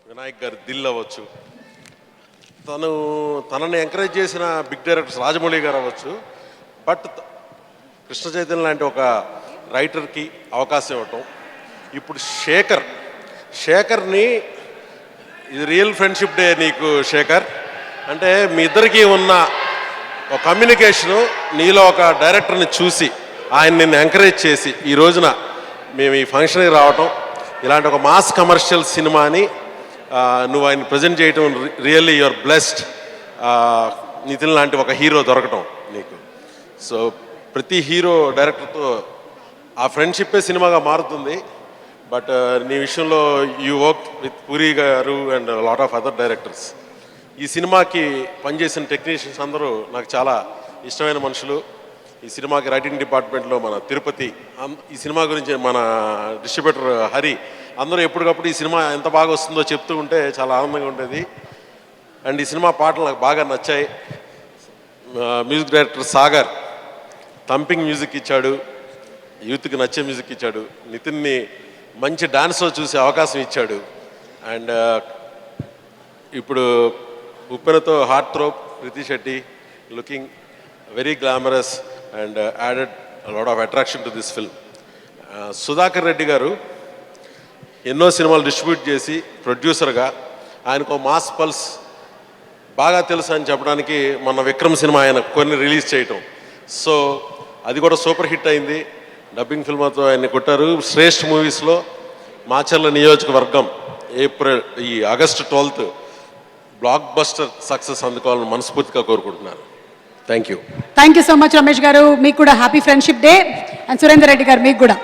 వినాయక్ గారి దిల్ అవ్వచ్చు, తనని ఎంకరేజ్ చేసిన బిగ్ డైరెక్టర్స్ రాజమౌళి గారు అవ్వచ్చు. బట్ కృష్ణ చైతన్య లాంటి ఒక రైటర్కి అవకాశం ఇవ్వటం. ఇప్పుడు శేఖర్ని ఇది రియల్ ఫ్రెండ్షిప్ డే నీకు శేఖర్. అంటే మీ ఇద్దరికీ ఉన్న ఒక కమ్యూనికేషను, నీలో ఒక డైరెక్టర్ని చూసి ఆయన నిన్ను ఎంకరేజ్ చేసి ఈ రోజున మేము ఈ ఫంక్షన్కి రావటం, ఇలాంటి ఒక మాస్ కమర్షియల్ సినిమాని నువ్వు ఆయన ప్రజెంట్ చేయటం రియల్లీ యువర్ బ్లెస్డ్. నితిన్ లాంటి ఒక హీరో దొరకటం నీకు. సో ప్రతి హీరో డైరెక్టర్తో ఆ ఫ్రెండ్షిప్పే సినిమాగా మారుతుంది. బట్ నీ విషయంలో యూ వర్క్ విత్ పూరి గారు and lot of other directors. ఈ సినిమాకి పనిచేసిన టెక్నీషియన్స్ అందరూ నాకు చాలా ఇష్టమైన మనుషులు. ఈ సినిమాకి రైటింగ్ డిపార్ట్మెంట్లో మన తిరుపతి, ఈ సినిమా గురించి మన డిస్ట్రిబ్యూటర్ హరి, అందరూ ఎప్పటికప్పుడు ఈ సినిమా ఎంత బాగా వస్తుందో చెప్తూ ఉంటే చాలా ఆనందంగా ఉండేది. అండ్ ఈ సినిమా పాటలు నాకు బాగా నచ్చాయి. Music director Sagar thumping music ఇచ్చాడు, యూత్కి నచ్చే మ్యూజిక్ ఇచ్చాడు. నితిన్ని మంచి డాన్స్లో చూసే అవకాశం ఇచ్చాడు. అండ్ ఇప్పుడు ఉప్పెనతో heart throb Preethi Shetty looking very glamorous and added lot of attraction to this film. Sudhakar Reddy garu ఎన్నో సినిమాలు డిస్ట్రిబ్యూట్ చేసి ప్రొడ్యూసర్గా ఆయనకు మాస్ పల్స్ బాగా తెలుసు అని చెప్పడానికి మన విక్రమ్ సినిమా ఆయన కొన్ని రిలీజ్ చేయటం. సో అది కూడా సూపర్ హిట్ అయింది. డబ్బింగ్ ఫిల్మ్తో ఆయన్ని కొట్టారు. శ్రేష్ఠ మూవీస్లో మాచర్ల నియోజకవర్గం ఈ August 12th blockbuster success అందుకోవాలని మనస్ఫూర్తిగా కోరుకుంటున్నాను. Thank you so much Ramesh garu. మీకు కూడా happy friendship day. And Surender Reddy garu మీకు కూడా